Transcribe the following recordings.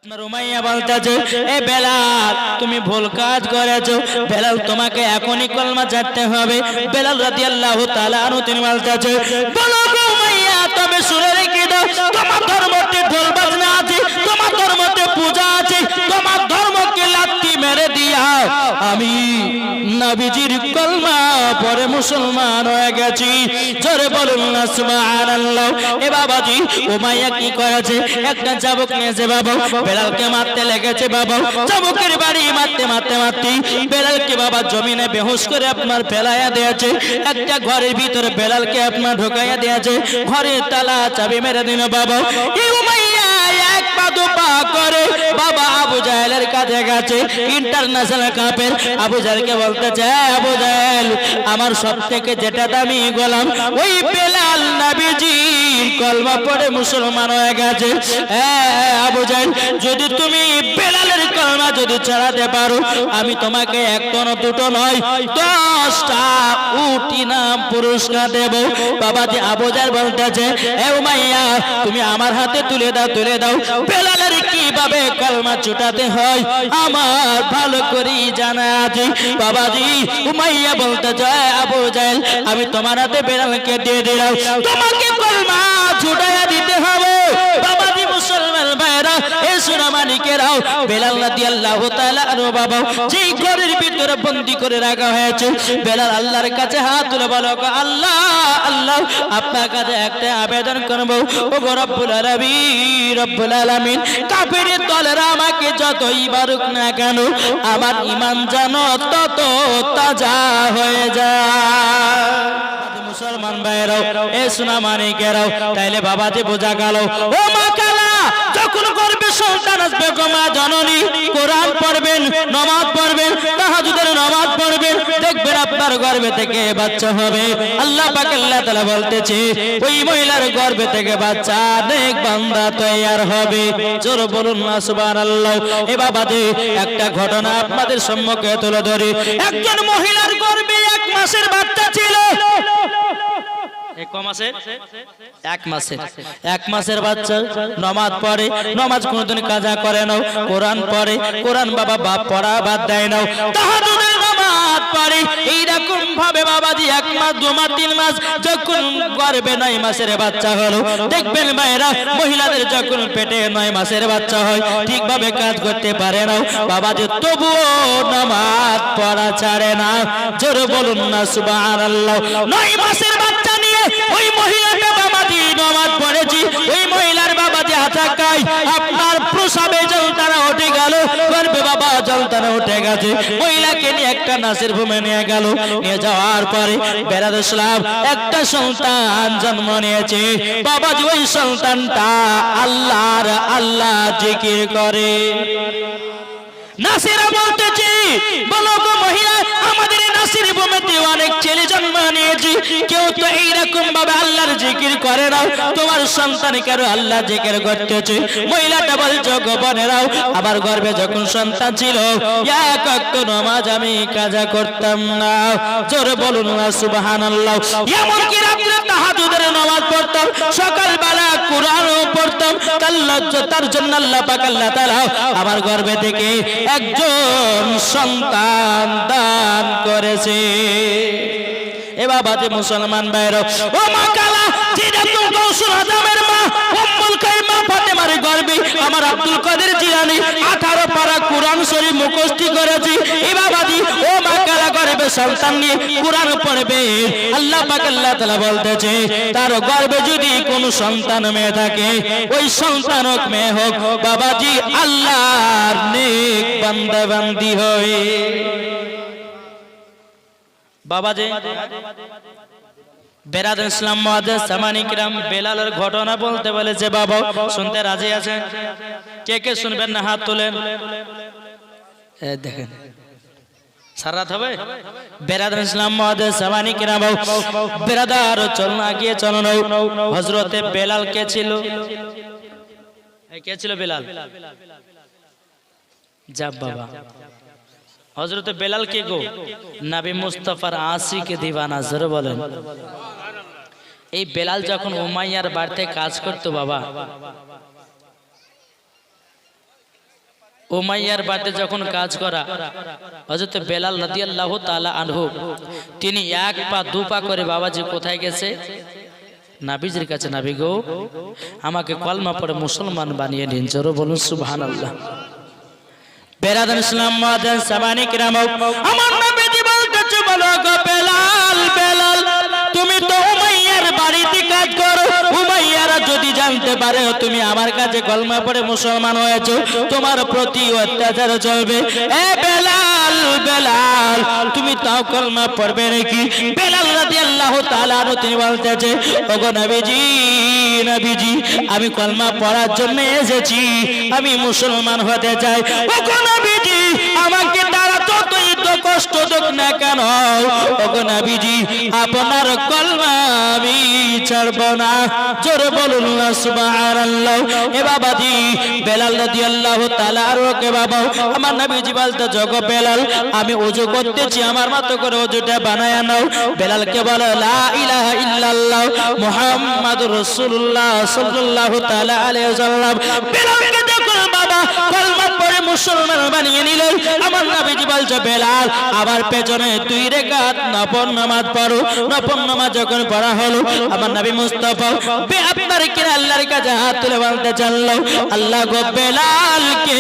আপনার উমাইয়া বলতেছে, এ বেলাল তুমি ভুল কাজ করেছো, বেলাল তোমাকে এখনই কলমা ছাড়তে হবে। বেলাল রাদিয়াল্লাহু তাআলা আনহু তিনি বলতেছে, বলো গো উমাইয়া, তবে শুনে রেখে দাও, তোমার ধর্মতে ঢোল বাজনা আছে, তোমার ধর্মতে পূজা আছে, তোমার ধর্মকে লাথি মেরে দিয়া আমি নবীজির কলমা পড়ে মুসলমান হয়ে গেছি। জোরে বলুন না সুবহানাল্লাহ। এ বাবাজি উমাইয়া কি করেছে, একটা চাবুক নিয়েছে বাবা, বেলালকে মারতে লেগেছে বাবা। চাবুকের বাড়ি মারতে মারতে মারতে বেলালকে বাবা জমিনে বেহুশ করে আপনার ফেলাইয়া দিয়েছে। একটা ঘরের ভিতরে বেলালকে আপনার ঢোকাইয়া দিয়েছে, ঘরের তালা চাবি মেরে দিল বাবা। এই উমাইয়া এক পা দু পা করে বাবা আবু জাহেলের কাছে গেছে, ইন্টারন্যাশনাল কাপের আবু জাহেলকে বলতেছে, আবু জাহেল আমার সবথেকে যেটা দামি গোলাম ওই বেলাল নবীজির কলমা পড়ে মুসলমান হয়ে গেছে। আবু জাহেল, যদি তুমি বেলালের কলমা যদি ছাড়াতে পারো, আমি তোমাকে একটা না দুটো নয় 10টা উট ইনাম পুরস্কার দেব। বাবাজি আবু জাহেল বলতেছে, এ উমাইয়া তুমি আমার হাতে তুলে দাও, তুলে দাও, বেলালের কিভাবে কলমা ছুটাতে হয় আমার ভালো করে জানা আছে। বাবাজি উমাইয়া বলতেছে, আবু জাহেল আমি তোমার হাতে বেলালকে দিয়ে দিলাম, তোমাকে কলমা ছুটাইয়া দিতে হবে। বাবাজি মুসলমান ভাইরা, এ সোনা মানিকেরাও, বেলাল রাদিয়াল্লাহু তাআলা আনহু বাবা যেই ঘরের ভিতরে বন্দী করে রাখা হয়েছে, বেলাল আল্লাহর কাছে হাত তুলে বলো, আল্লাহ আল্লাহ আপনার কাছে একটা আবেদন করব, ও গো রব্বুল আলামিন, রব্বুল আলামিন কাফেরের দলেরা আমাকে যতই মারুক না কেন আমার ঈমান যেন তত তাজা হয়ে যায়। মুসলমান ভাইরাও, এ সোনা মানিকেরাও, তাইলে বাবাজি বোঝা গেল, ও মা কালা যখন গর্ভে সন্তান আসবে গো মা জননী কোরআন পড়বেন, নামাজ পড়বেন, তাহাজ্জুদের নামাজ পড়বেন, দেখবেন আপনার গর্ভে থেকে বাচ্চা হবে। আল্লাহ পাক আল্লাহ তাআলা বলতেছে, ওই মহিলার গর্ভে থেকে বাচ্চা নেক বান্দা তৈয়ার হবে। জোরে বলুন না সুবহানাল্লাহ। এ বাবাজি একটা ঘটনা আপনাদের সম্মুখে তুলে ধরি। একজন মহিলার গর্ভে 1 মাসের বাচ্চা ছিল। 1 মাসের বাচ্চা নামাজ পড়ে, নামাজ কোনদিন কাজা করে না, কোরআন পড়ে, কোরআন বাবা বাপ পড়া বাদ দেয় না, তাহাজ্জুদের নামাজ পড়ে। এইরকম ভাবে বাবাজি 1 মাস 2 মাস 3 মাস যখন গর্ভে 9 মাসের বাচ্চা হলো, দেখবেন ভাইরা মহিলাদের যখন পেটে 9 মাসের বাচ্চা হয় ঠিকভাবে কাজ করতে পারে না বাবাজি, তবুও নামাজ পড়া ছাড়ে না। জোরে বলুন না সুবহানাল্লাহ। 9 মাসের বাচ্চা নিয়ে ওই মহিলাটা বাবাজি নামাজ পড়েছি, ওই মহিলার বাবাজি আচাকাই আপনার প্রসাবে যন্ত্রণা উঠে গেল, গর্ভে বাবা যন্ত্রণা উঠে গেছে। মহিলাকে নিয়ে একটা নাসির ভূমে নিয়ে গেল, নিয়ে যাওয়ার পরে বেরাদ ইসলাম একটা সন্তান জন্ম নিয়েছে। বাবাজি ওই সন্তানটা আল্লাহর আল্লাহ জিকির করে। নাসিরা বলতেছি, বলো গো মহিলা, আমাদের নাসির ভূমিতে অনেক ছেলে জন্ম নিয়েছি, কেউ তো এইরকম ভাবে আল্লাহর জিকির করে না, তোমার সন্তান কেন আল্লাহ জিকির করতেছে? মহিলাটা বলছো, গো বোনেরাও, আমার গর্ভে যখন সন্তান ছিল 1 ওয়াক্ত নামাজ আমি কাজা করতাম না। জোরে বলুন না সুবহানাল্লাহ। এমনকি রাত্রে তাহাজ্জুদের নামাজ পড়তাম, সকালবেলা কোরআনও পড়তাম, তার জন্য আল্লাহ পাক আল্লাহ তাআলা আমার গর্ভে থেকে একজন সন্তান দান করেছে। এ বাবাজি মুসলমান ভাইরা, ও মা কালা, যেরকম গৌসুল আজমের মা উম্মুল কাইমা ফাতেমার গর্ভে আমার আব্দুল কাদের জিলানী 18 পারা কোরআন শরীফ মুখস্থ করেছি। এ বাবাজি ও মা কালা গর্ভে সন্তান নিয়ে কোরআন পড়বে। আল্লাহ পাক আল্লাহ তাআলা বলতেছে, তার গর্ভে যদি কোনো সন্তান মেয়ে থাকে, ওই সন্তান হোক মেয়ে হোক, বাবাজি আল্লাহর নেক বান্দা বান্দি হয়। বাবাজি বেরাদ ইসলাম মুআজ্জিজ সামানি কিরাম বেলালের ঘটনা বলতে বলেছে, বাবা শুনতে রাজি আছেন? কে কে শুনবেন না হাত তোলেন। দেখেন সারাত হবে। বেরাদ ইসলাম মুআজ্জিজ সামানি কিরাম বেরাদার চলনা গিয়ে চলন। হযরতে বেলাল কে ছিল? কে ছিল বেলাল? যাব বাবা, হযরতে বেলাল কে গো? নবী মুস্তাফার আশিক দিওয়ানা। জোরে বলেন। এই বেলাল যখন উমাইয়ার বাড়িতে কাজ করতো বাবা, উমাইয়ার বাড়িতে যখন কাজ করা হযরত বেলাল রাদিয়াল্লাহু তাআলা আনহু তিনি এক পা দু পা করে বাবাজি কোথায় গেছে নবীজির কাছে। নবী গো আমাকে কলমা পড়ে মুসলমান বানিয়ে দিন। জোরে বলুন সুবহানাল্লাহ। বেরাদান ইসলাম মুআজ্জিন সাবানি কিরাম আমার নবীজি বলতেছে বলো গো বেলাল বেলাল তুমি তো উমাইয়ার বাড়িতে কাজ করো, উমাইয়ারা যদি জানতে পারে তুমি আমার কাছে কলমা পড়ে মুসলমান হয়েছো তোমার প্রতি অত্যাচার চলবে। এ বেলাল বেলাল তুমি তাও কলমা পড়বে নাকি? বেলাল রাদিয়াল্লাহু তাআলা তিনি বলতেছে ওগো নবীজি নবীজি আমি কলমা পড়ার জন্য এসেছি, আমি মুসলমান হতে চাই। ওগো নবীজি আমাকে তারা যতই তো কষ্ট দেখ না কেন ওগো নবীজি আপনার কলমা আমি ছাড়ব না। জোরে বলুন না সুবহানাল্লাহ। এ বাবাজি বেলাল রাদিয়াল্লাহু তাআলা কে বাবা আমার নবীজি বলতে জগো বেলাল আমি ওযু করতেছি আমার মতো করে ওযুটা বানায়া নাও। বেলালকে বলে লা ইলাহা ইল্লাল্লাহ মুহাম্মাদুর রাসূলুল্লাহ সাল্লাল্লাহু তাআলা আলাইহি ওয়াসাল্লাম। বেলালকে দেখুন বাবা কলমা পড়ে মুসলমান বানিয়ে নিল। আমার নবীজি বলছে বেলাল আমার পেছনে 2 রাকাত নফল নামাজ পড়ো। নফল নামাজ যখন পড়া হলো আমার নবী মুস্তাফা আপনার কি আল্লাহর কাছে হাত তুলে বলতে চাইলো আল্লাহ গো বেলালকে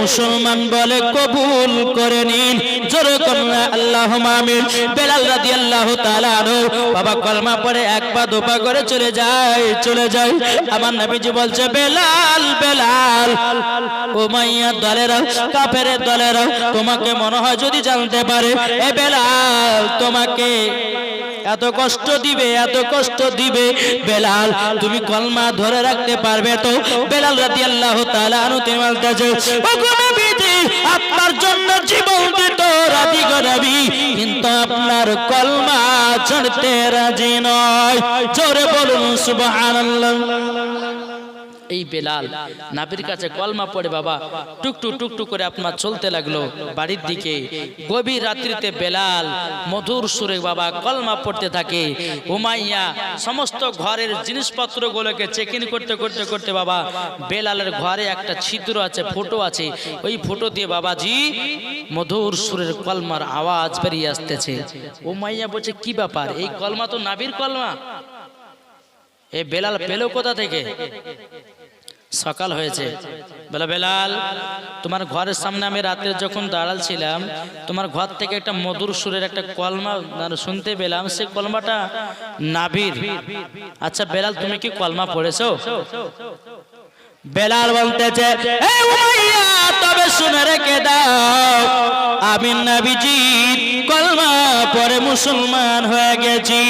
মুসলমান বলে কবুল করে নিন। জোরে করুন আল্লাহুম্মা আমিন। বেলাল রাদিয়াল্লাহু তাআলা আনহু বাবা কলমা পড়ে এক পা দু পা করে চলে যায়। আমার নবীজি বলছে বেলাল বেলাল উমাইয়া দলেরা কাফেরের দলেরা তোমাকে মনে হয় যদি জানতে পারে এ বেলাল তোমাকে এত কষ্ট দিবে এত কষ্ট দিবে বেলাল তুমি কলমা ধরে রাখতে পারবে তো? বেলাল রাদিয়াল্লাহু তাআলা আনহু তিনি বলতেছে ওগো নবীজি আপনার জন্য জীবন দিতে রাজি গো নবী, কিন্তু আপনার কলমা ছাড়তে রাজি নয়। জোরে বলুন সুবহানাল্লাহ। এই বেলাল নবীর কাছে কলমা পড়ে বাবা টুকটুক টুকটুক করে আপনার চলতে লাগলো বাড়ির দিকে। গভীর রাত্রিতে বেলাল মধুর সুরে বাবা কলমা পড়তে থাকে। উমাইয়া সমস্ত ঘরের জিনিসপত্রগুলোকে চেকিং করতে করতে করতে বাবা বেলালের ঘরে একটা ছিদ্র আছে ফুটো আছে, ওই ফুটো দিয়ে বাবাজি মধুর সুরের কলমার আওয়াজ বেরিয়ে আসতেছে। উমাইয়া বলছে কি ব্যাপার, এই কলমা তো নবীর কলমা, এ বেলাল পেলো কোথা থেকে? সকাল হয়েছে বলে বেলাল তোমার ঘরের সামনে আমি রাতে যখন দাঁড়ালছিলাম তোমার ঘর থেকে একটা মধুর সুরের একটা কলমা শুনতে পেলাম, সে কলমাটা নাবির। আচ্ছা বেলাল তুমি কি কলমা পড়েছো? বেলাল বলতেছে এ উমাইয়া তবে শুনে রেখে দাও আমি নবীজির কলমা পড়ে মুসলমান হয়ে গেছি।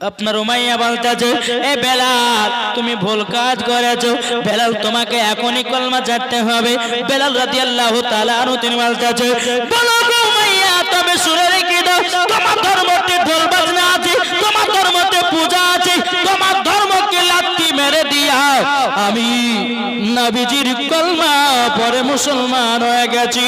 আপনার উমাইয়া বলতেছে এ বেলাল তুমি ভুল কাজ করেছো, বেলাল তোমাকে এখনই কলমা ছাড়তে হবে। বেলাল রাদিয়াল্লাহু তাআলা আনহু তিনি বলতেছে বলো গো উমাইয়া তবে শুনে রেখে দাও তোমার ধর্মতে ঢোল বাজনা আছে, তোমার ধর্মতে পূজা আছে, তোমার ধর্মকে লাথি মেরে দিয়া আমি নবীজির কলমা পড়ে মুসলমান হয়ে গেছি।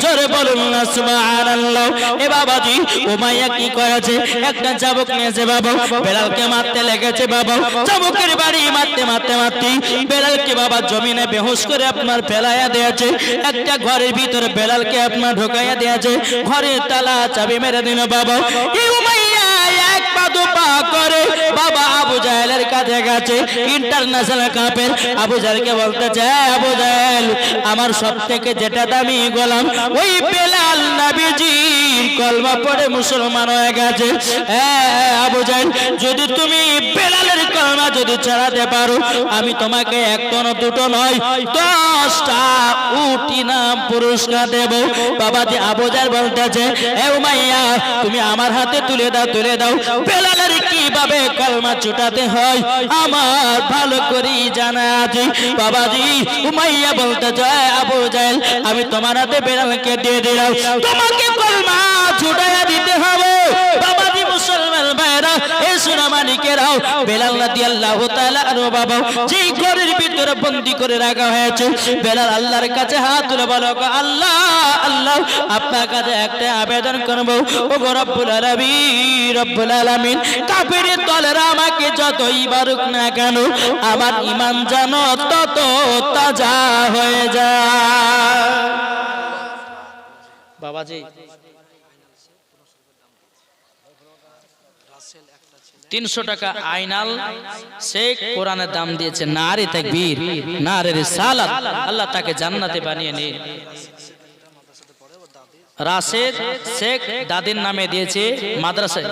জোরে বলুন না সুবহানাল্লাহ। এ বাবাজি উমাইয়া কি করেছে, একটা চাবুক নিয়েছে বাবা বেলালকে মারতে লেগেছে বাবা। চাবুকের বাড়ি মারতে মারতে মারতে বেলালকে বাবা জমিনে বেহুশ করে আপনার ফেলাইয়া দিয়েছে। একটা ঘরের ভিতরে বেলালকে আপনার ঢোকাইয়া দিয়েছে, ঘরের তালা চাবি মেরে দিল বাবা। এই উমাইয়া এক পা দু পা করে বাবা আবু জাহেলের কাছে গেছে, ইন্টারন্যাশনাল কাপের আবু জাহেলকে বলতেছে আবু জাহেল আমার সব থেকে যেটা দামি গোলাম ওই বেলাল নবীজির কলমা পড়ে মুসলমান হয়ে গেছে। আবু জাহেল যদি তুমি বেলালের কলমা যদি ছাড়াতে পারো আমি তোমাকে একটা না দুটো নয় 10টা উট ইনাম পুরস্কার দেব। বাবাজি আবু জাহেল বলতেছে এ উমাইয়া তুমি আমার হাতে তুলে দাও বেলালের কিভাবে কলমা ছুটাতে হয় আমার ভালো করে জানা আছে। বাবাজি উমাইয়া বলতেছে আবু জাহেল আমি তোমার হাতে বেলালকে দিয়ে দিলাম, তোমাকে কলমা ছুটাইয়া দিতে হবে। বাবাজি মুসলমান ভাই ভাইরা, এই সোনামানিকেরাও, বেলাল রাদিয়াল্লাহু তাআলা আনহু বাবা যেই ঘরের ভিতরে বন্দী করে রাখা হয়েছে, বেলাল আল্লাহর কাছে হাত তুলে বলো, আল্লাহ আল্লাহ, আপনার কাছে একটা আবেদন করবো, ও গো রব্বুল আলামিন, রব্বুল আলামিন, কাফেরের দলেরা আমাকে যতই মারুক না কেন, আমার ঈমান যেন তত তাজা হয়ে যায়। বাবাজি 300 টাকা আইনাল শেখ কোরআনের দাম দিয়েছে, নারে তাকবীর, নারে রিসালাত, আল্লাহ তাকে জান্নাতে বানিয়ে নিন। রাশেদ শেখ দাদির নামে দিয়েছে মাদ্রাসায়,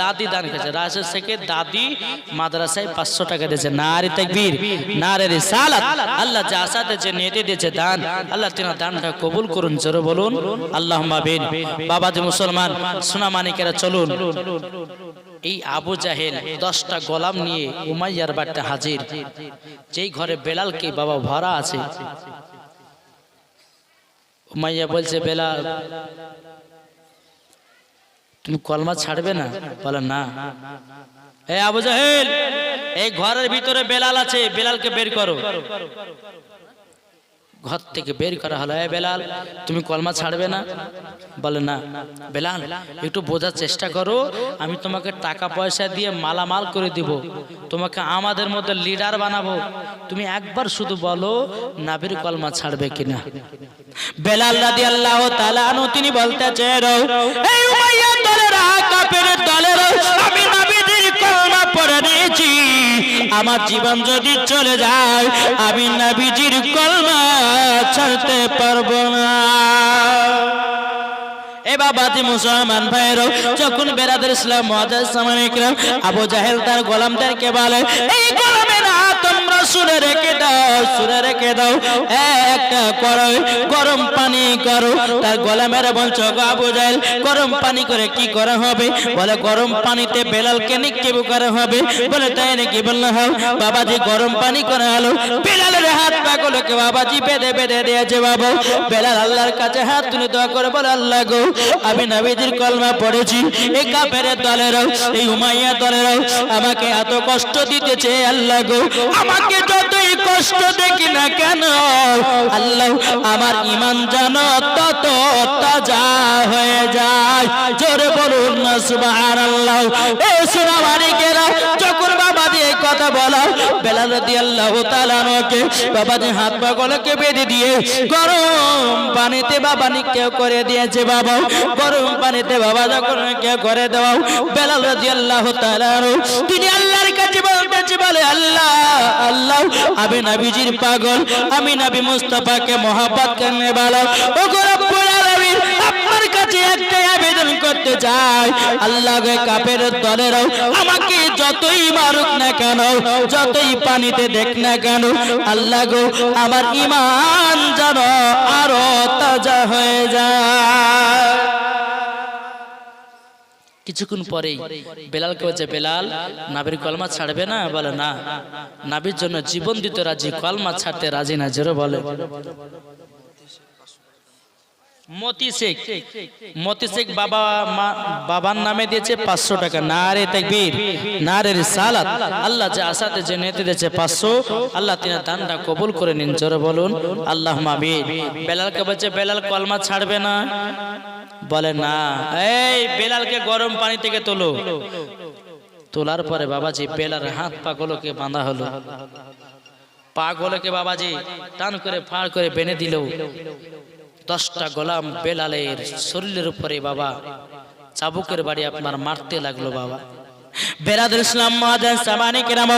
দাদি দান করেছে, রাশেদ শেখের দাদি মাদ্রাসায় 500 টাকা দিয়েছে, নারে তাকবীর, নারে রিসালাত, আল্লাহ যা আসাতে যে নিয়তে দিয়েছে দান, আল্লাহ তিনার দানটা কবুল করুন, জোরে বলুন আল্লাহুম্মা আমিন। বাবাজি মুসলমান সোনামানিকেরা, চলুন এই আবু জাহেল 10টা গোলাম নিয়ে উমাইয়ার বাড়িতে হাজির, যেই ঘরে বেলালকে বাবা ভরা আছে। উমাইয়া বলছে, বেলাল তুমি কলমা ছাড়বে না? বলে না। এই আবু জাহেল, এই ঘরের ভিতরে বেলাল আছে, বেলালকে বের করো। ঘর থেকে বের করা হলো, এই বেলাল তুমি কলমা ছাড়বে না? বলে না। বেলাল একটু বোঝার চেষ্টা করো, আমি তোমাকে টাকা পয়সা দিয়ে মালামাল করে দিব, তোমাকে আমাদের মধ্যে লিডার বানাবো, তুমি একবার শুধু বলো নবীর কলমা ছাড়বে কিনা। বেলাল রাদিয়াল্লাহু তাআলা আনহু তিনি বলতেছেন, এই উমাইয়া দলেরা, কাফেরের দলেরা, আমি নবীর কলমা পড়ে নিয়েছি, আমার জীবন যদি চলে যায় আমি নবীজির কলমা ছাড়তে পারবো না। এ বাবাজি মুসলমান ভাইরা, যখন বেরাদার ইসলাম মুআজ্জাজ সামানিকরাম, আবু জাহেল তার গোলামদেরকে বলে, এই গোলামেরা তোমরা শুনে রেখে দাও, শুনে রেখে দাও, একটা করো গরম পানি করো। তার গোলামেরা বলছো, আবু জাহেল গরম পানি করে কি করা হবে? বলে গরম পানিতে বেলালকে নিক্ষেপ করা হবে। বলে তাই নাকি? বললো হ্যাঁ। বাবাজি গরম পানি করা হলো, বেলালের হাত পা গুলোকে বাবাজি বেঁধে বেঁধে দিয়েছে। বাবা বেলাল আল্লাহর কাছে হাত তুলে দোয়া করে বলে, আল্লাহ গো, আমি নবীজির কলমা পড়েছি, এই কাফেরের দলেরাও, এই উমাইয়া দলেরাও আমাকে এত কষ্ট দিতেছে, আল্লাহ গো, আমাকে যতই কষ্ট দেখি না কেন, আল্লাহ আমার ঈমান যেন তত তাজা হয়ে যায়। জোরে বলুন না সুবহানাল্লাহ। এই সোনামানিকেরা, যখন বাবাজি এই কথা বলা, বেলাল রাদিয়াল্লাহু তাআলা আনহুকে বাবাজি হাত পা গুলোকে বেঁধে দিয়ে গরম পানিতে বাবা নিক্ষেপ করে দিয়েছে। বাবা গরম পানিতে বাবা যখন নিক্ষেপ করে দেওয়া, বেলাল রাদিয়াল্লাহু তাআলা তিনি আল্লাহর কাছে বলতেছে, বলে আল্লাহ আল্লাহ, আমি নবীজির পাগল, আমি নবী মুস্তাফাকে মহব্বত করনে वाला, ও গো রব্বুল আলামিন, আপনার কাছে একটা আবেদন করতে চাই, আল্লাহ গো, কাফেরের দলেরাও আমাকে যতই মারুক না কেন, যতই পানিতে দেখ না কেন, আল্লাহ গো, আমার ঈমান যেন আরো তাজা হয়ে যায়। কিছুক্ষণ পরেই বেলালকে বলছে, বেলাল নবীর কলমা ছাড়বে না? বলে না। নবীর জন্য জীবন দিতে রাজি, কলমা ছাড়তে রাজি না। জোরে বলে। মতি শেখ, মতি শেখ বাবার নামে দিয়েছে 500 টাকা। নারে তাকবীর, নারে রিসালাত, আল্লাহ যা আসাতে যে নিতে দিয়েছে 500, আল্লাহ তিনার দানটা কবুল করে নিন। জোরে বলুন আল্লাহুম্মা আমিন। বেলালকে বলছে, বেলাল কলমা ছাড়বে না? বলে না। এই বেলালকে গরম পানি থেকে তোলো। তোলার পরে বাবাজি বেলালের হাত পা গুলোকে বাঁধা হলো, পা গুলোকে বাবাজি টান করে ফাড় করে বেঁধে দিল। 10টা গোলাম বেলালের শরীরের উপরে বাবা চাবুকের বাড়ি আপনার মারতে লাগলো। বাবা বেরাদার ইসলাম মুআজ্জাজ সামানিকরাম,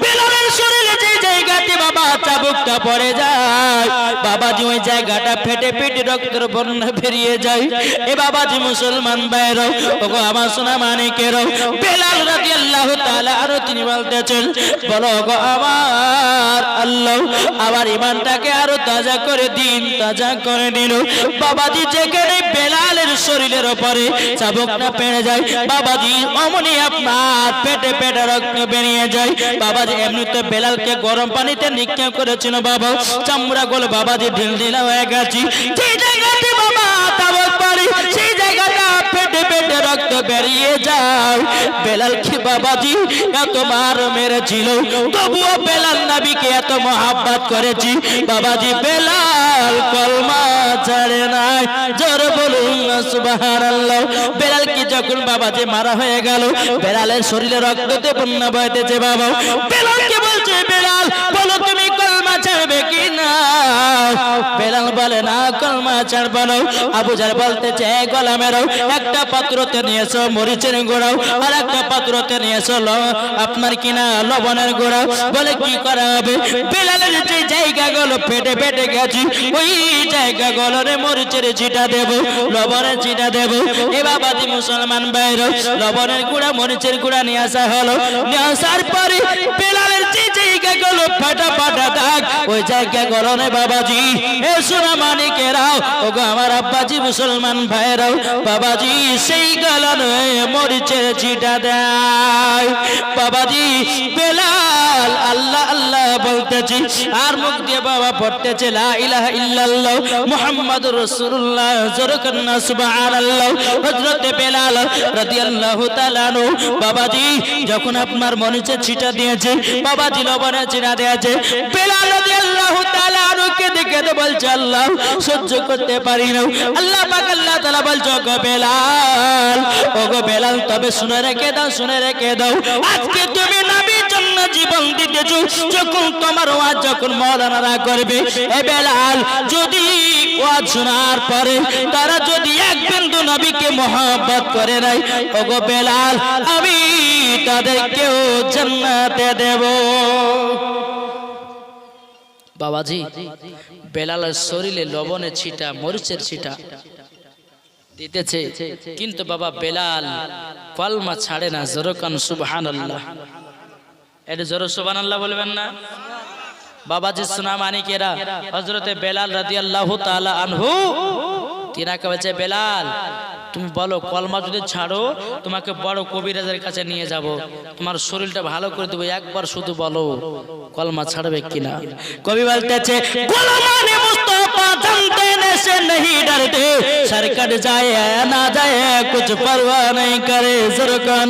বেলালের শরীরে যে জায়গাতে বাবা চাবুকটা পড়ে যায়, বাবাজি ওই জায়গাটা ফেটে ফেটে রক্তের বন্যা বেরিয়ে যায়। এ বাবাজি মুসলমান ভাইরা, ওগো আমার সোনামানিকেরা, বেলাল রাদিয়াল্লাহু তাআলা আরো তিনি বলতেছেন, বলো গো আমার আল্লাহ, আমার ঈমানটাকে আরো তাজা করে দিন, তাজা করে দিন। বাবাজি যেখানে বেলালের শরীরের উপরে চাবুকটা পড়ে যায়, বাবাজি অমনি আপনার পেটে পেটে রক্ত বেরিয়ে যায়। বাবাজি এমনিতে বেলালকে গরম পানিতে নিক্ষেপ করেছিল, বাবা চামড়া গুলো বাবাজি ঢিলঢিলা হয়ে গেছে। যে জায়গাতে বাবা চাবুক পরে সেই জায়গাটা ফেটে ফেটে রক্ত বেরিয়ে যায়। বেলাল কি বাবাজি এত মার মেরেছিল, তবুও বেলাল নবীকে এত মহব্বত করেছি বাবাজি, বেলাল কলমা ছাড়ে নাই। জোরে বলুন সুবহানাল্লাহ। বেলাল কি যখন বাবাজি মারা হয়ে গেল, বেলালের শরীরে রক্ততে বন্যা বইতেছে বাবা। বেলালকে বলছে, বেলাল বলো তুমি কলমা ছাড়বে কি না? বেলাল বলে না, কলমা ছাড়বো না। আবু জাহল বলতেছে, গোলামেরও একটা পাত্রতে নিয়েছো মরিচের গুঁড়াও, আর একটা পাত্রতে নিয়েছো আপনার কিনা লবণের গুঁড়াও। বলে কি করা হবে? বেলালের যে জায়গাগুলো ফেটে ফেটে গেছে ওই জায়গাগুলোরে মরিচের ছিটা দেব, লবণের ছিটা দেব। এ বাবাজি মুসলমান ভাইরা, লবণের গুঁড়া মরিচের গুঁড়া নিয়ে আসা হলো। নিয়ে আসার পরে বেলালের যে জায়গাগুলো ফাটা ফাটা দাগ ওই জায়গাগুলো নে বাবাজি এ সোনা মানিকেরাও, ওগো আমার আব্বাজি মুসলমান ভাইরাও, বাবাজি সেই গালানো মরিচের ছিটা দেয়। বাবাজি বেলাল আল্লাহ আল্লাহ বলতেছি আর মুখ দিয়ে বাবা পড়তেছে লা ইলাহা ইল্লাল্লাহ মুহাম্মাদুর রাসূলুল্লাহ, জোরে কন্না সুবহানাল্লাহ। হযরত বেলাল রাদিয়াল্লাহু তাআলা আনহু বাবাজি যখন আপনার মরিচের ছিটা দিয়েছে, বাবাজি লবণের ছিটা দিয়েছে, বেলাল রাদিয়াল্লাহু তাআলা আনহুকে দেখে তো বলছে আল্লাহ সহ্য করতে পারি না। আল্লাহ পাক আল্লাহ তাআলা বলছে, ওগো বেলাল, ওগো বেলাল তবে শুনে রেখে দাও, শুনে রেখে দাও, আজকে তুমি নবীর জন্য জীবন দিতেছো, যখন তোমার ওয়াজ যখন মাওলানারা করবে, এ বেলাল যদি ওয়াজ শোনার পরে তারা যদি এক বিন্দু নবীকে মহব্বত করে নাই, ওগো বেলাল আমি তাদেরকেও জান্নাতে দেব। বাবাজি বেলালের শরীরে লবণের ছিটা মরিচের ছিটা দিতেছে, কিন্তু বাবা বেলাল কলমা ছাড়ে না। জোরে কান সুবহানাল্লাহ। এটা জোরে সুবহানাল্লাহ বলবেন না? বাবাজি সোনা মানিকেরা, হযরতে বেলাল রাদিয়াল্লাহু তাআলা আনহু তিনাকে বলছে, বেলাল তুমি বলো কলমা যদি ছাড়ো তোমাকে বড় কবিরাজের কাছে নিয়ে যাব, তোমার শরীরটা ভালো করে দেবো, একবার শুধু বলো কলমা ছাড়বে কিনা। কবি বলতেছে, গোলামানে মুস্তাফা জানতে নেশে नहीं डरते, सरकट जाए ना जाए कुछ परवाह नहीं करे। जरकान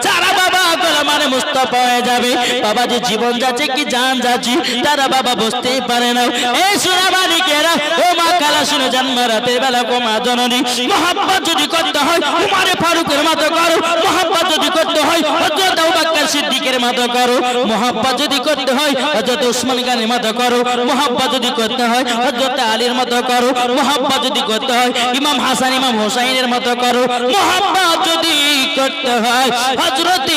सारा बाबा গোলামানে মুস্তাফা হয়ে যাবে, বাবাজি জীবন যাচ্ছে কি জান যাচ্ছে তারা বাবা বুঝতেই পারে না। এই সোনা মানিকেরা, ও মা কালা শুনে জন্মারাতে বেলা গো মা জননী, মহব্বত যদি করতে হয় উমারে ফারুকের মতো করো, মহব্বত যদি করতে হয় হযরত আবু বকর সিদ্দিকের মতো করো, মহব্বত যদি করতে হয় হযরত উসমান গনির মতো করো, মহব্বত যদি করতে হয় হযরত আলীর মতো করো, মহব্বত যদি করতে হয় ইমাম হাসান ইমাম হুসাইনের মতো করো, মহব্বত যদি করতে হয় হযরত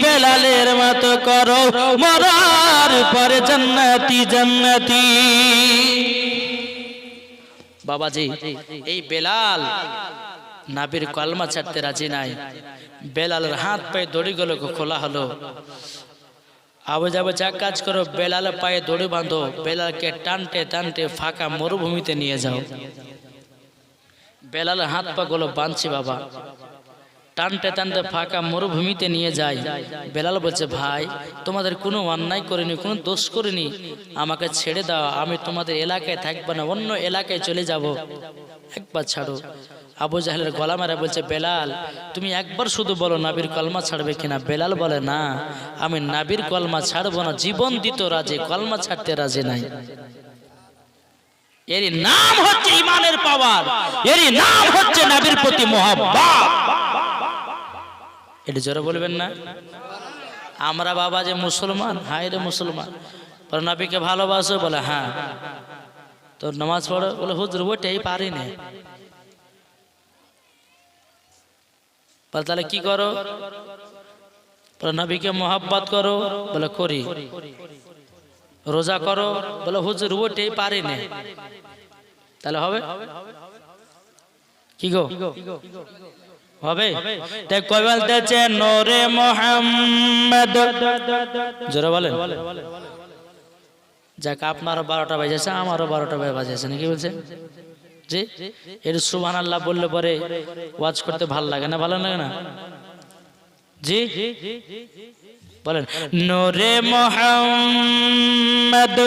বেলালের মতো করো, মরার পরে জান্নাতি জান্নাতি। বাবাজি এই বেলাল নবীর কলমা ছাড়তে রাজি নাই। বেলালের হাত পায়ে দড়িগুলো খোলা হলো। আবু যাবে যা কাজ করো, বেলালের পায়ে দড়ি বাঁধো, বেলালকে টানতে টানতে ফাঁকা মরুভূমিতে নিয়ে যাও। বেলালের হাত পা গুলো বাঁধছি বাবা, টানতে টানতে ফাঁকা মরুভূমিতে নিয়ে যায়। বেলাল বলছে, ভাই তোমাদের কোনো অন্যায় করিনি, কোনো দোষ করিনি, আমাকে ছেড়ে দাও, আমি তোমাদের এলাকায় থাকবো না, অন্য এলাকায় চলে যাব, একবার ছাড়ো। আবু জাহেলের গলা মেরে বলছে, বেলাল তুমি একবার শুধু বলো নবীর কলমা ছাড়বে কিনা। বেলাল বলে, না আমি নবীর কলমা ছাড়বো না, জীবন দিত রাজি, কলমা ছাড়তে রাজি নাই। এরই নাম হচ্ছে ইমানের পাওয়ার, এরই নাম হচ্ছে নবীর প্রতি মহব্বত। এটা জোরে বলবেন না? আমরা বাবা যে মুসলমান, হায় রে মুসলমান, পর নবীকে ভালোবাসো, বলে হ্যাঁ। তো নামাজ পড়ো, বলে হুজুর ওইটাই পারি না। তাহলে কি করো? নবীকে মহব্বত করো, বলে করি। রোজা করো, বলে হুজুর ওইটাই পারি না। তাহলে হবে কি গো? হবে? তাই কই বলতেছে, নূরে মুহাম্মদ, জোরে বলেন। যাক আপনারও 12টা বাজেছে, আমারও 12টা বাজেছে, নাকি বলছে? জি, এর সুবহানাল্লাহ বললে পরে ওয়াজ করতে ভালো লাগে না? ভালো লাগে না? জি বলেন, নূরে মুহাম্মদ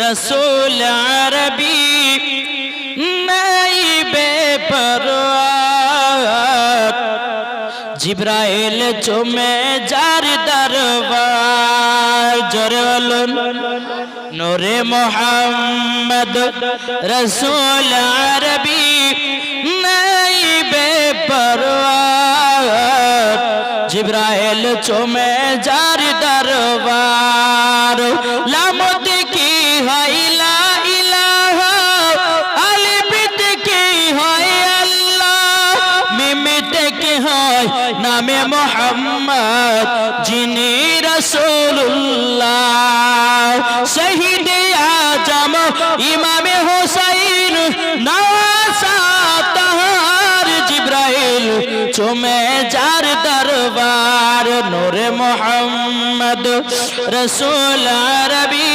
রাসূল আরবী নাই বেপরোয়া জিব্রাইল চুমে যার দরবার জোরে বলুন নূরে মুহাম্মদ রাসূল আরবি নাই বেপরোয়া জিব্রাইল চুমে যার দরবার লামত কি হয় লা ইলাহা আলিফ কি হয় আল্লাহ মিম কি হয় নামে মুহাম্মদ যিনি রাসূলুল্লাহ শহীদ আজম ইমাম হুসাইন নওয়াসা তাহার জিব্রাইল চুমে যার দরবার নূরে মুহাম্মদ রাসূল আরবি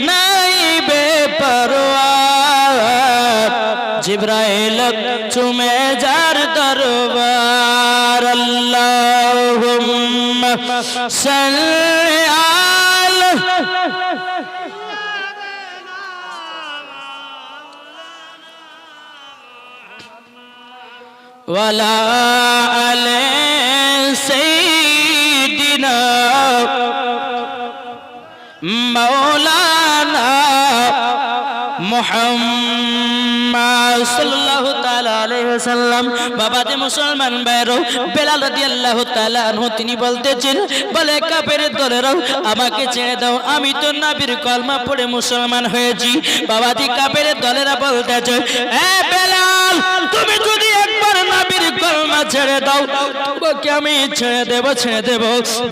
নাই বেপরোয়া জিব্রাইল চুমে যার দরবার আল্লাহুম্মা সাল্লি আলা ওয়ালা আলে সাইয়্যিদিনা মাওলানা মুহাম্মদ সাল্লাল্লাহু তাআলা আলাইহি ওয়াসাল্লাম বাবাতে মুসলমান ভাইরা বেলাল রাদিয়াল্লাহু তাআলা আনহু তিনি বলতেছেন বলে কাফেরের দলেরা আমাকে ছেড়ে দাও আমি তো নবীর কলমা পড়ে মুসলমান হয়েছি বাবাজি কাফেরের দলেরা বলতেছে এ বেলাল তুমি যদি একবার নবীর কলমা ছেড়ে দাও তোমাকে আমি ছেড়ে দেব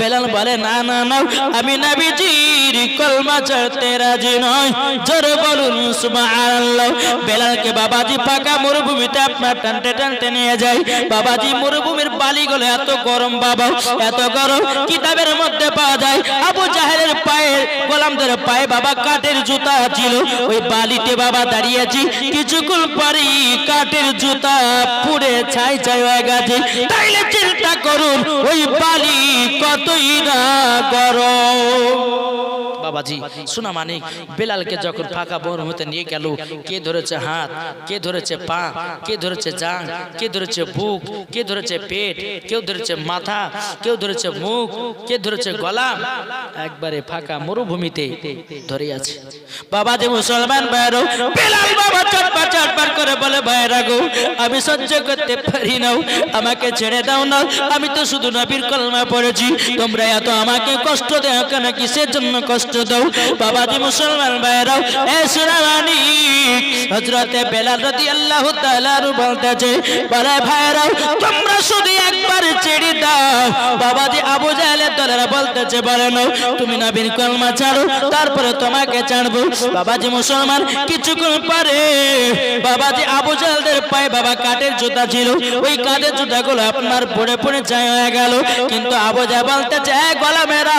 বেলাল বলে না না না আমি নবীজির কলমা ছাড়তে রাজি নই জোরে বলুন সুবহানাল্লাহ বেলালকে বাবাজি পাকা মরুভূমিতে আপনার টানতে টানতে নিয়ে যায় বাবাজি মরুভূমির বালিগুলো এত গরম বাবা এত গরম কিতাবের মধ্যে পাওয়া যায় আবু জাহেলের পায়ে গোলামদের পায়ে বাবা কাঠের জুতা ছিল ওই বালিতে বাবা দাঁড়িয়েছি কিছুক্ষণ পরেই কাঠের জুতা পুড়ে ছাই ছাই হয়ে গেছে তাইলে চিন্তা করুন ওই বালি কতই না গরম বাবাজি শোনা মানিক বেলালকে যখন ফাঁকা মরুভূমিতে নিয়ে গেল কে ধরেছে হাত কে ধরেছে পা কে ধরেছে জাং কে ধরেছে বুক কে ধরেছে পেট কেউ ধরেছে মাথা কেউ ধরেছে মুখ কে ধরেছে গলা একবারে ফাঁকা মরুভূমিতে ধরে আছে বাবাজি মুসলমান ভাইরা বেলাল বাবা চটপট করে বলে ভাইরা গো আমি সহ্য করতে পারি না আমাকে ছেড়ে দাও না আমি তো শুধু নবীর কলমা পড়েছি তোমরা এত আমাকে কষ্ট দাও কেন কিসের জন্য কষ্ট দাও বাবাজি মুসলমান ভাইরা এ সুরানি হযরতে বেলাল রাদিয়াল্লাহু তাআলা বলতেছে বলে ভাইরা তোমরা শুধু একবার ছেড়ে দাও বাবাজি আবু জাহেলের দলেরা বলতেছে বলে না তুমি নবীর কলমা ছাড়ো তারপরে তোমাকে ছাড়বো বাবাজি মুসলমান কিছুক্ষণ পরে বাবাজি আবু জাহেলদের পায়ে বাবা কাঠের জুতা ছিল ওই কাঠের জুতাগুলো আপনার পড়ে পড়ে ছাই হয়ে গেল কিন্তু আবু জাহেল বলতেছে এ গোলামেরা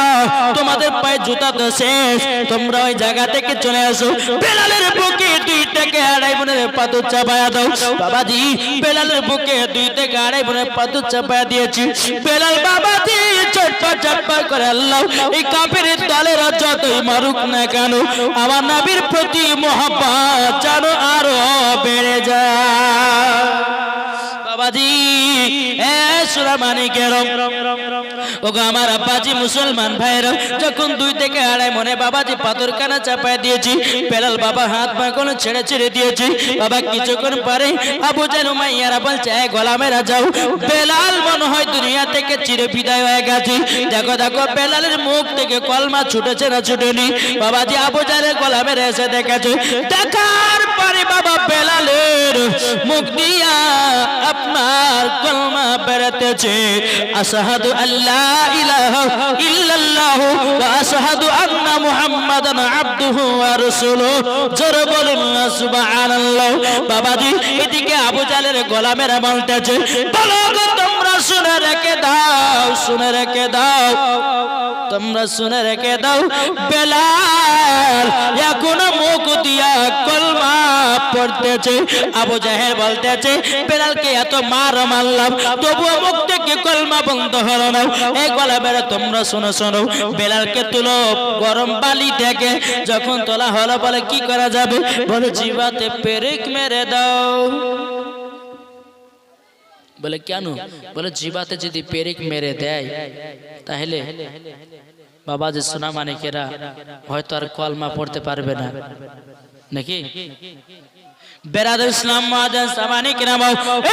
তোমাদের পায়ে জুতা তো শেষ তোমরা ওই জায়গা থেকে চলে আসো বেলালের বুকে 2 থেকে 2.5 মনের পাথর চাপায়া দাও বাবাজি বেলালের বুকে 2 থেকে 2.5 মনের পাথর চাপায়া দিয়েছি বেলাল বাবাজি চটপট করে আল্লাহ এই কাফেরের দলের যতই মারুক না কেন আমার নবীর প্রতি মহব্বত যেন আরো বেড়ে যায় বাবাজি এ সুরা মানিকের ওগো আমার আব্বাজি মুসলমান ভাইরা যখন 2 থেকে 2.5 মনে বাবাজি পাথর কানা চাপায় দিয়েছি বেলাল বাবা হাত পা কোন ছেড়ে দিয়েছি বাবা কিছুক্ষণ পরে আবু জাহেল উমাইয়ারা বলছে এ গোলামেরা যাও বেলাল মনে হয় দুনিয়া থেকে চির বিদায় হয়ে গেছে দেখো বেলালের মুখ থেকে কলমা ছুটেছে না ছুটেনি বাবাজি আবু জাহেলের গোলামেরা এসে দেখেছে দেখার পরে বাবা বেলালের মুখ দিয়া আপনার কলমা বেরোতেছে আশহাদু আল্লা ইলাহা ইল্লাল্লাহ ওয়া আশহাদু আন্না মুহাম্মাদান আবদুহু ওয়া রাসূলুহু জোরে বলুন সুবহানাল্লাহ বাবাজি এদিকে আবু জাহেলের গোলামেরা বলতেছে বলো তোমরা শুনে রেখে দাও তোমরা শুনে রেখে দাও বেলাল বেলাল এখনো মুখ দিয়া কলমা পড়তেছে। আবু জাহেল বলতেছে বেলালকে এত মারলাম তবুও মুখ থেকে কলমা বন্ধ হলো না। এই গলা বেড়ে তোমরা শোনো শোনো, বেলালকে তুলো গরম বালি থেকে। যখন তোলা হলো বলে কি করা যাবে? বলে জিভাতে পেরেক মেরে দাও। বলে কেন? বলে জিভাতে যদি পেরেক মেরে দেয় তাহলে বাবা যে সোনা মানিকেরা হয়তো আর কলমা পড়তে পারবে না, নাকি? বেরাদর ইসলাম মুআজ্জাজ সামানিকেরা,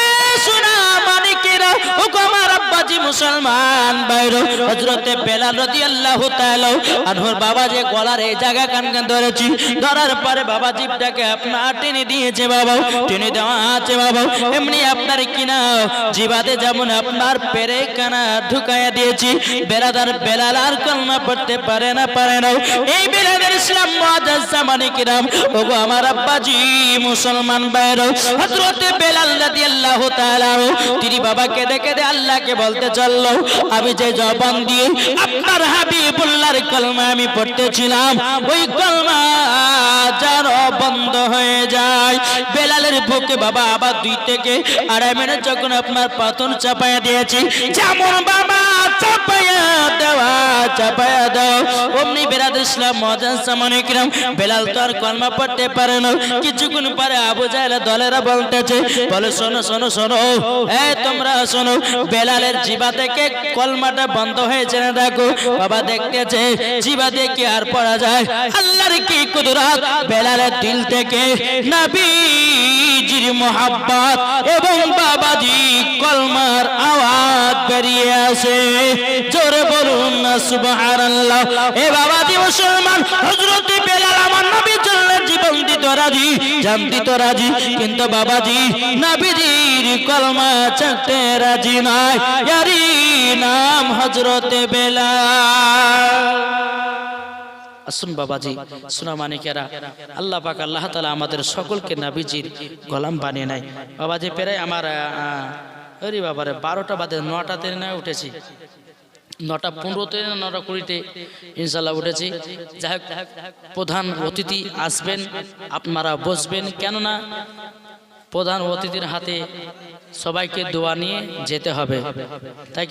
এ সোনা মানিকেরা, ও আমার আব্বাজি মুসলমান ভাইরা, হযরত বেলাল রাদিয়াল্লাহু তাআলা আনহুর বাবা যে গলার এই জায়গা কান ধরেছি, ধরার পরে বাবা জিভটাকে আপনার টেনে দিয়েছে। বাবা টেনে দেওয়া আছে বাবা, এমনি আপনার কিনা জিভাতে যেমন আপনার পেরেক কানা ঢুকাইয়া দিয়েছি। বেরাদার বেলাল আর কলমা পড়তে পারে না। এই বেরাদর ইসলাম মুআজ্জাজ সামানিকেরা, ও আমার আব্বাজি মুসলমান ভাইরা, হযরত বেলাল রাদিয়াল্লাহু তাআলা তিনি বাবাকে দেখে আল্লাহকে বলতে চলল, আমি যে জবান দিয়ে আপনার হাবিবুল্লাহর কলমা আমি পড়তেছিলাম ওই কলমা যেন বন্ধ হয়ে যায়। বেলালের বুকে বাবা আবার 2 থেকে 2.5 মিনিট যখন আপনার পাতন চাপায়া দিয়েছি, যেমন বাবা চাপায়া দাও অমনি বেরাদর ইসলাম মুআজ্জাজ সামানিকেরা, বেলাল তো আর কলমা পড়তে পারে না। কিছুক্ষণ পরে আবু জাহেল দলেরা বলতেছে, বলে শোনো শোনো শোনো, এই তোমরা শোনো, বেলালের জিভা থেকে কলমাটা বন্ধ হয়েছে না দেখো। বাবা দেখতেছে জিভা থেকে আর পড়া যায়। আল্লাহর কি কুদরত, বেলালের দিল থেকে নবীজির মোহাব্বত এবং বাবাজি কলমার আওয়াজ বেরিয়ে আসে। জোরে বলুন না সুবহানাল্লাহ। এ বাবাজি মুসলমান, হযরত বেলাল আমার নবীর জন্য জীবন দিতে রাজি, জান দিতে রাজি, কিন্তু বাবাজি নবীজির কলমা ছাড়তে রাজি নয়। ইয়ারি নাম হযরত বেলাল। আসুন বাবাজি সোনা মানিকেরা, আল্লাহ পাক আল্লাহ তাআলা আমাদের সকলকে নবীজির গোলাম বানিয়ে নেয়। বাবাজি প্রায় আমার আরে বাবারে 12টা বাজে, 9টাতে না উঠেছি, 9:15-তে 9:20-তে ইনশাআল্লাহ উঠেছি। যাই হোক, প্রধান অতিথি আসবেন, আপনারা বসবেন, কেননা প্রধান অতিথির হাতে সবাইকে দোয়া নিয়ে যেতে হবে, তাই কি?